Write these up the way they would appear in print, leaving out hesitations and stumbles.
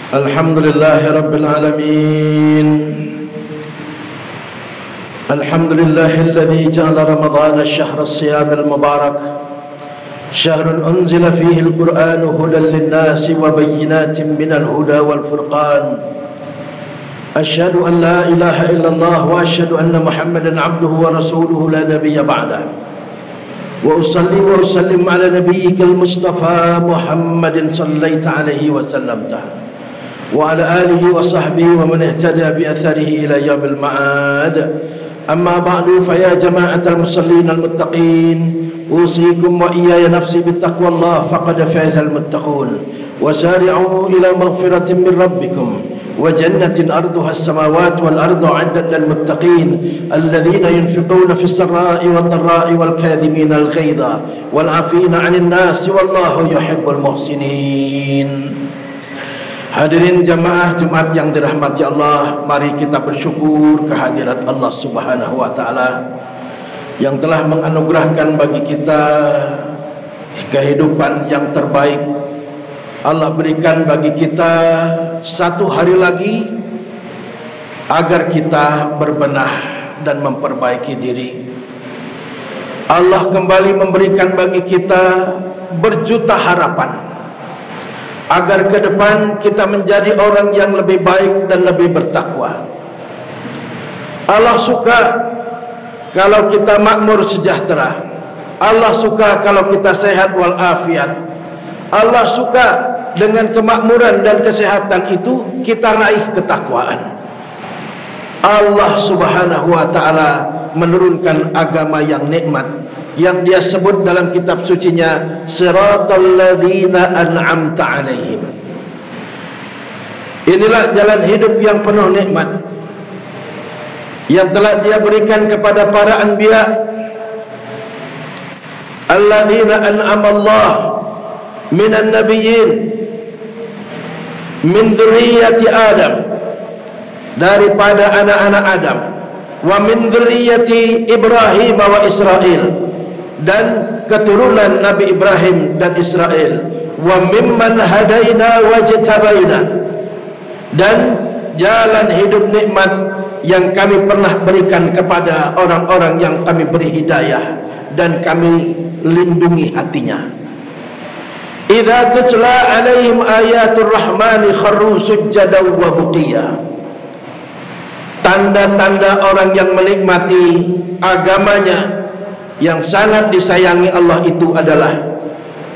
الحمد لله رب العالمين. الحمد لله الذي جعل رمضان الشهر الصيام المبارك شهر أنزل فيه القرآن هدى للناس وبينات من الهدى والفرقان. أشهد أن لا إله إلا الله وأشهد أن محمدا عبده ورسوله لا نبي بعده. وأصلي وأسلم على نبيك المصطفى محمد صليت عليه وسلمته وعلى آله وصحبه ومن اهتدى بأثره إلى يوم المعاد. أما بعد فيا جماعة المصلين المتقين أوصيكم وإياي نفسي بتقوى الله فقد فاز المتقون. وسارعوا إلى مغفرة من ربكم وجنة أرضها السماوات والأرض أعدت للمتقين الذين ينفقون في السراء والضراء والكاظمين الغيظ والعافين عن الناس والله يحب المحسنين. Hadirin jamaah Jumat yang dirahmati Allah, mari kita bersyukur kehadirat Allah Subhanahu wa taala yang telah menganugerahkan bagi kita kehidupan yang terbaik. Allah berikan bagi kita satu hari lagi agar kita berbenah dan memperbaiki diri. Allah kembali memberikan bagi kita berjuta harapan agar ke depan kita menjadi orang yang lebih baik dan lebih bertakwa. Allah suka kalau kita makmur sejahtera. Allah suka kalau kita sehat walafiat. Allah suka dengan kemakmuran dan kesehatan itu kita raih ketakwaan. Allah Subhanahu wa taala menurunkan agama yang nikmat yang dia sebut dalam kitab sucinya siratal ladzina an'amta alaihim. Inilah jalan hidup yang penuh nikmat yang telah dia berikan kepada para anbiya alladzina an'amallah minan nabiyyin min dzurriyyati Adam, daripada anak-anak Adam, wa min dzurriyyati Ibrahim wa Israil, dan keturunan Nabi Ibrahim dan Israel, wa mimman hadaina wajtabaina, dan jalan hidup nikmat yang kami pernah berikan kepada orang-orang yang kami beri hidayah dan kami lindungi hatinya. Idza tutla alaihim ayatul rahmani kharru sujjadan wa buqiya. Tanda-tanda orang yang menikmati agamanya yang sangat disayangi Allah itu adalah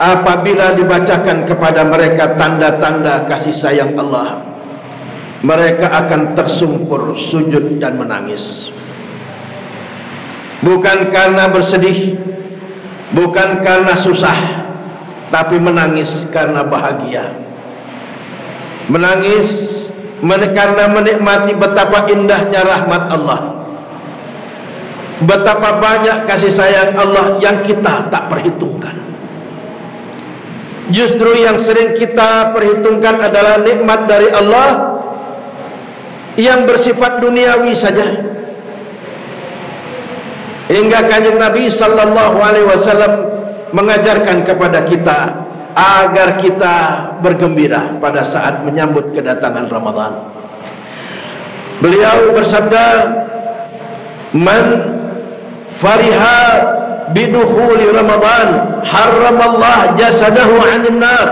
apabila dibacakan kepada mereka tanda-tanda kasih sayang Allah, mereka akan tersungkur sujud dan menangis. Bukan karena bersedih, bukan karena susah, tapi menangis karena bahagia. Menangis karena menikmati betapa indahnya rahmat Allah, betapa banyak kasih sayang Allah yang kita tak perhitungkan. Justru yang sering kita perhitungkan adalah nikmat dari Allah yang bersifat duniawi saja. Hingga Kanjeng Nabi sallallahu alaihi wasallam mengajarkan kepada kita agar kita bergembira pada saat menyambut kedatangan Ramadan. Beliau bersabda, "Man fariha bidukhuli Ramadan harramallah jasadahu 'anil nar."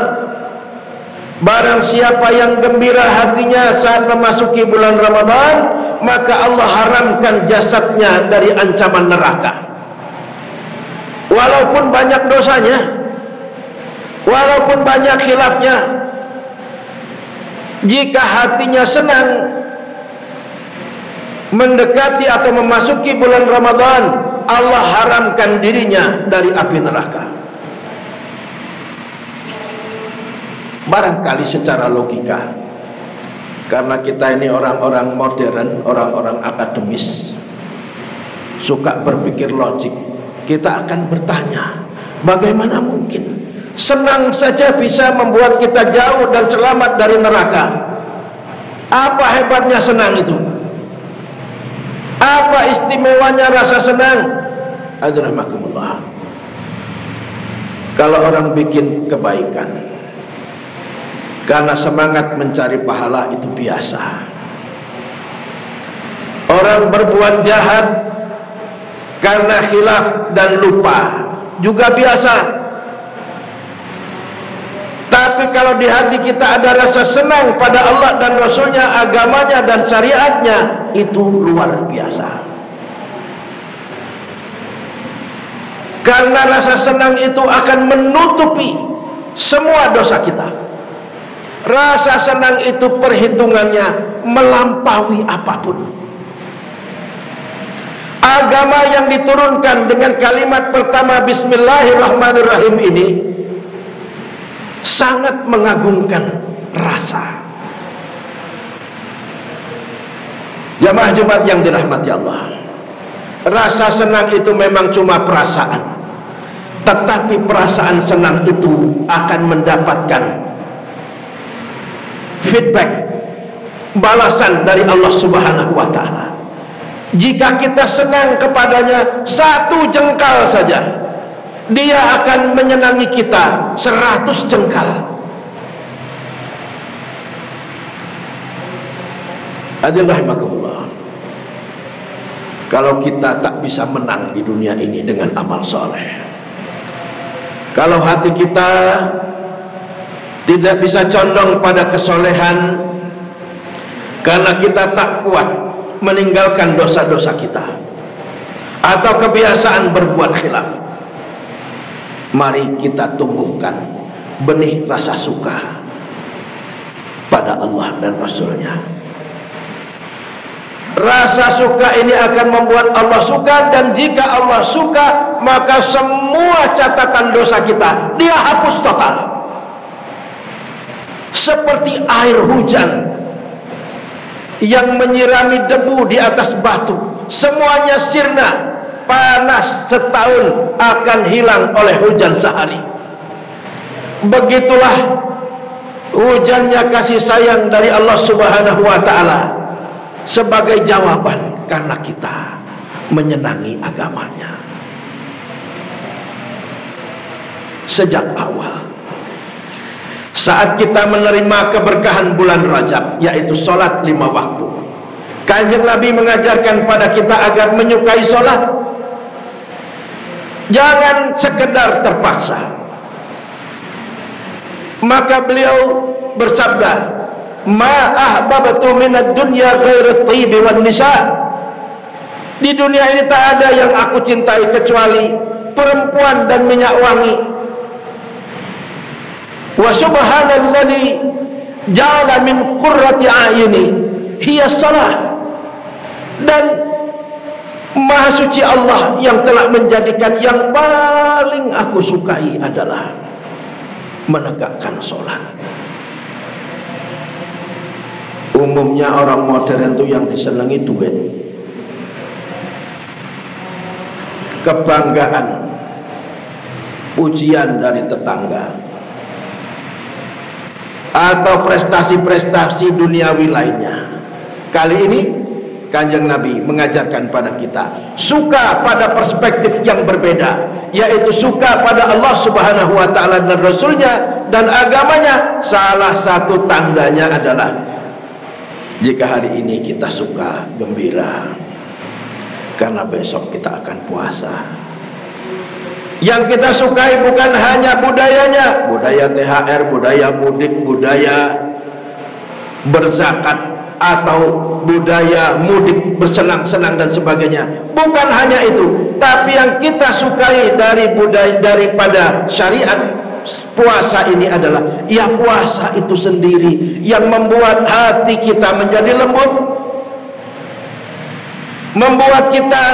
Barang siapa yang gembira hatinya saat memasuki bulan Ramadan, maka Allah haramkan jasadnya dari ancaman neraka. Walaupun banyak dosanya, walaupun banyak khilafnya, jika hatinya senang mendekati atau memasuki bulan Ramadan, Allah haramkan dirinya dari api neraka. Barangkali secara logika, karena kita ini orang-orang modern, orang-orang akademis, suka berpikir logik, kita akan bertanya, bagaimana mungkin senang saja bisa membuat kita jauh dan selamat dari neraka? Apa hebatnya senang itu? Apa istimewanya rasa senang? Adrahmakumullah. Kalau orang bikin kebaikan, Karena semangat mencari pahala itu biasa. Orang berbuat jahat karena khilaf dan lupa juga biasa. Tapi kalau di hati kita ada rasa senang pada Allah dan Rasulnya, agamanya dan syariatnya, itu luar biasa. Karena rasa senang itu akan menutupi semua dosa kita. Rasa senang itu perhitungannya melampaui apapun. Agama yang diturunkan dengan kalimat pertama Bismillahirrahmanirrahim ini sangat mengagungkan rasa. Jamaah Jumat yang dirahmati Allah, rasa senang itu memang cuma perasaan, tetapi perasaan senang itu akan mendapatkan feedback, balasan dari Allah Subhanahu wa Ta'ala. Jika kita senang kepadanya satu jengkal saja, dia akan menyenangi kita 100 jengkal. Hadirin rahimakumullah, kalau kita tak bisa menang di dunia ini dengan amal soleh, kalau hati kita tidak bisa condong pada kesolehan karena kita tak kuat meninggalkan dosa-dosa kita atau kebiasaan berbuat khilaf, mari kita tumbuhkan benih rasa suka pada Allah dan Rasulnya. Rasa suka ini akan membuat Allah suka, dan jika Allah suka, maka semua catatan dosa kita dia hapus total. Seperti air hujan yang menyirami debu di atas batu, semuanya sirna, panas setahun akan hilang oleh hujan sehari. Begitulah hujannya kasih sayang dari Allah Subhanahu wa Ta'ala sebagai jawaban karena kita menyenangi agamanya. Sejak awal, saat kita menerima keberkahan bulan Rajab, yaitu sholat 5 waktu, Kanjeng Nabi mengajarkan pada kita agar menyukai sholat. Jangan sekedar terpaksa. Maka beliau bersabda, "Ma ahbabtu minad dunya ghairat thiyib wan nisa." Di dunia ini tak ada yang aku cintai kecuali perempuan dan minyak wangi. Wa subhanalladzi ja'ala min qurrati a'yuni hiya shalah. Dan maha suci Allah yang telah menjadikan yang paling aku sukai adalah menegakkan sholat. Umumnya orang modern itu yang disenangi duit, kebanggaan, pujian dari tetangga, atau prestasi-prestasi duniawi lainnya. Kali ini Kanjeng Nabi mengajarkan pada kita suka pada perspektif yang berbeda, yaitu suka pada Allah Subhanahu wa Ta'ala dan Rasulnya dan agamanya. Salah satu tandanya adalah jika hari ini kita suka, gembira karena besok kita akan puasa. Yang kita sukai bukan hanya budayanya, budaya THR, budaya mudik, budaya berzakat, atau budaya mudik bersenang-senang dan sebagainya. Bukan hanya itu, tapi yang kita sukai dari budaya, daripada syariat puasa ini adalah, ya puasa itu sendiri yang membuat hati kita menjadi lembut, membuat kita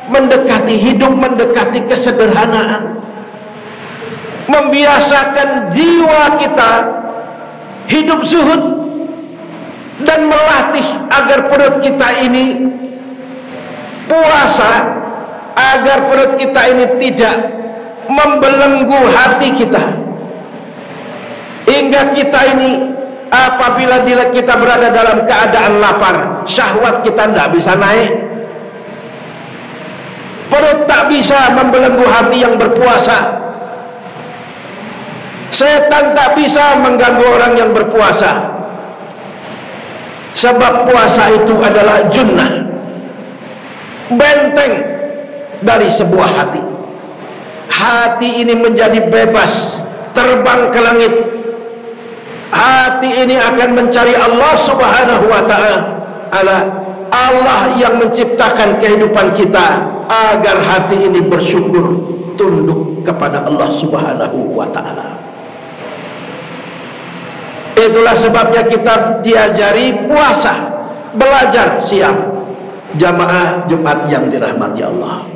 mendekati hidup, mendekati kesederhanaan, membiasakan jiwa kita hidup zuhud, dan melatih agar perut kita ini puasa, agar perut kita ini tidak membelenggu hati kita, hingga kita ini apabila kita berada dalam keadaan lapar, syahwat kita tidak bisa naik. Perut tak bisa membelenggu hati yang berpuasa, Setan tak bisa mengganggu orang yang berpuasa, sebab puasa itu adalah junnah, benteng dari sebuah hati. Hati ini menjadi bebas, terbang ke langit. Hati ini akan mencari Allah Subhanahu wa ta'ala. Allah yang menciptakan kehidupan kita agar hati ini bersyukur, tunduk kepada Allah Subhanahu wa ta'ala. Itulah sebabnya kita diajari puasa, belajar siam. Jamaah Jumat yang dirahmati Allah,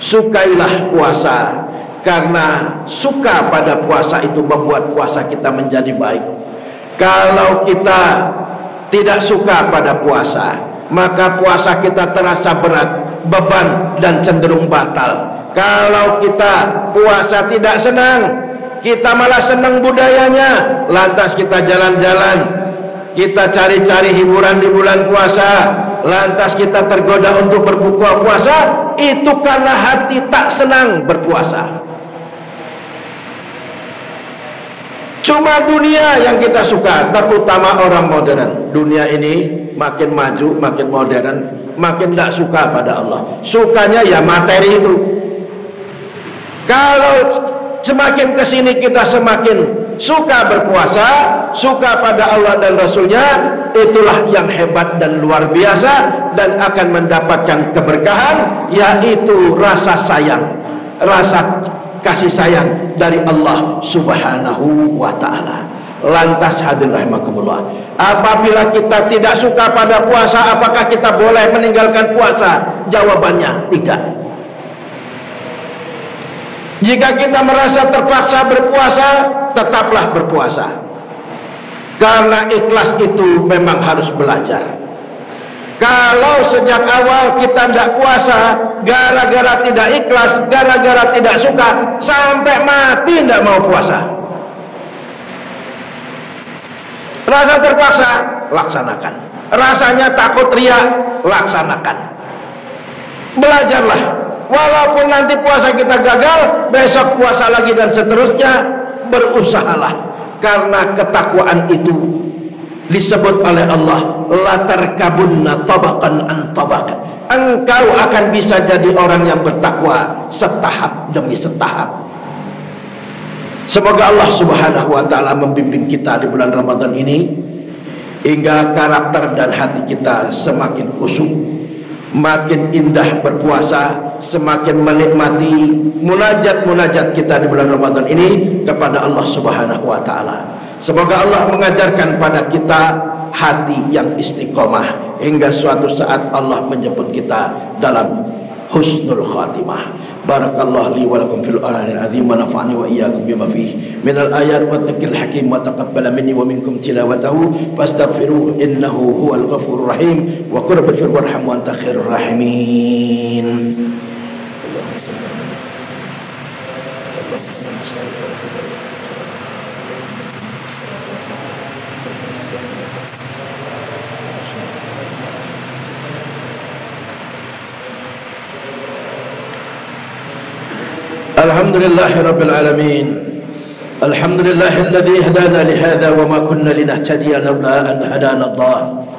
sukailah puasa, karena suka pada puasa itu membuat puasa kita menjadi baik. Kalau kita tidak suka pada puasa, maka puasa kita terasa berat, beban, dan cenderung batal. Kalau kita puasa tidak senang, kita malah senang budayanya, lantas kita jalan-jalan, kita cari-cari hiburan di bulan puasa, lantas kita tergoda untuk berbuka puasa. Itu karena hati tak senang berpuasa. Cuma dunia yang kita suka, terutama orang modern. Dunia ini makin maju, makin modern, makin tak suka pada Allah. Sukanya ya materi itu. Kalau semakin kesini kita semakin suka berpuasa, suka pada Allah dan Rasulnya, itulah yang hebat dan luar biasa, dan akan mendapatkan keberkahan, yaitu rasa sayang, rasa kasih sayang dari Allah Subhanahu wa ta'ala. Lantas hadirin rahimakumullah, apabila kita tidak suka pada puasa, apakah kita boleh meninggalkan puasa? Jawabannya tidak. Jika kita merasa terpaksa berpuasa, tetaplah berpuasa, karena ikhlas itu memang harus belajar. Kalau sejak awal kita tidak puasa, gara-gara tidak ikhlas, gara-gara tidak suka, sampai mati tidak mau puasa, rasa terpaksa, laksanakan. Rasanya takut riya, laksanakan. Belajarlah. Walaupun nanti puasa kita gagal, besok puasa lagi dan seterusnya, berusahalah. Karena ketakwaan itu disebut oleh Allah, la tarkabunna tabaqan an tabaq. Engkau akan bisa jadi orang yang bertakwa setahap demi setahap. Semoga Allah Subhanahu wa ta'ala membimbing kita di bulan Ramadan ini, hingga karakter dan hati kita semakin khusyuk, makin indah berpuasa, semakin menikmati munajat-munajat kita di bulan Ramadan ini kepada Allah Subhanahu wa ta'ala. Semoga Allah mengajarkan pada kita hati yang istiqomah, hingga suatu saat Allah menjemput kita dalam husnul khatimah. Barakallahu li wa lakum fil Qur'anil azim, wa nafa'ani wa iyyakum bima fihi minal ayat wa dzikril hakim, wa taqabbala minni wa minkum tilawatahu fastaghfiruhu innahu huwal ghafurur rahim, wa qul rabbighfir warham wa anta khairur rahimin. Alhamdulillahi Rabbil Alamin. Alhamdulillahilladzi hadana lihada wa ma kunna linahtadiya lawla an hadana Allah.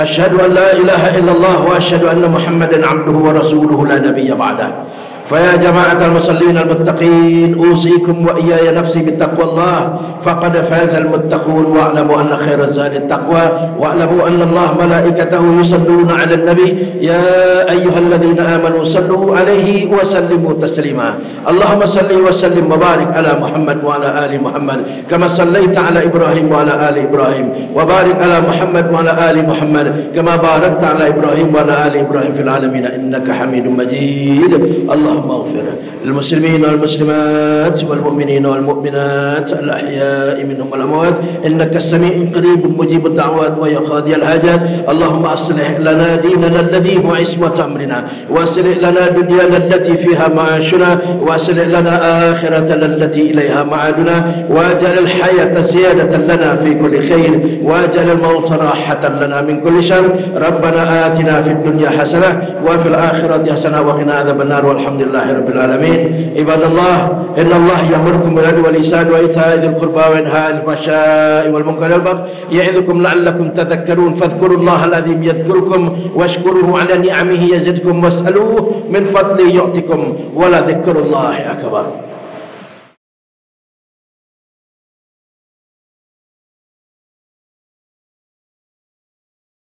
Asyhadu an la ilaha illallah wa asyhadu anna Muhammadan abduhu wa rasuluhu la nabiyya ba'dah. فيا جماعة المصلين المتقين أوصيكم وإياي نفسي بتقوى الله فقد فاز المتقون واعلموا أن خير الزاد التقوى واعلموا أن الله ملائكته يصلون على النبي يا أيها الذين آمنوا صلوا عليه وسلموا تسليما اللهم صل وسلم وبارك على محمد وعلى آل محمد كما صليت على إبراهيم وعلى آل إبراهيم وبارك على محمد وعلى آل محمد كما باركت على إبراهيم وعلى آل إبراهيم في العالمين إنك حميد مجيد اللهم اغفر للمسلمين والمسلمات والمؤمنين والمؤمنات الأحياء منهم والأموات إنك السميع قريب مجيب الدعوات ويا قاضي الحاجات اللهم أصلح لنا ديننا الذي هو عصمة أمرنا وأصلح لنا دنيانا التي فيها معاشنا وأصلح لنا آخرتنا التي إليها معادنا واجعل الحياة زيادة لنا في كل خير واجعل الموت راحة لنا من كل شر ربنا آتنا في الدنيا حسنة وفي الآخرة حسنة وقنا عذاب النار والحمد Alhamdulillahirabbil alamin. Ibadallah, innallaha ya'murukum bil adli wal ihsani wa ita'i dzil qurba wa yanha 'anil fahsya'i wal munkari wal baghi ya'idzukum la'allakum tadhakkarun. Fadhkurullaha alladzi yadhkurukum washkuruhu 'ala ni'amihi yazidkum was'aluhu min fadlihi yu'tikum wa la dzikrullahi akbar.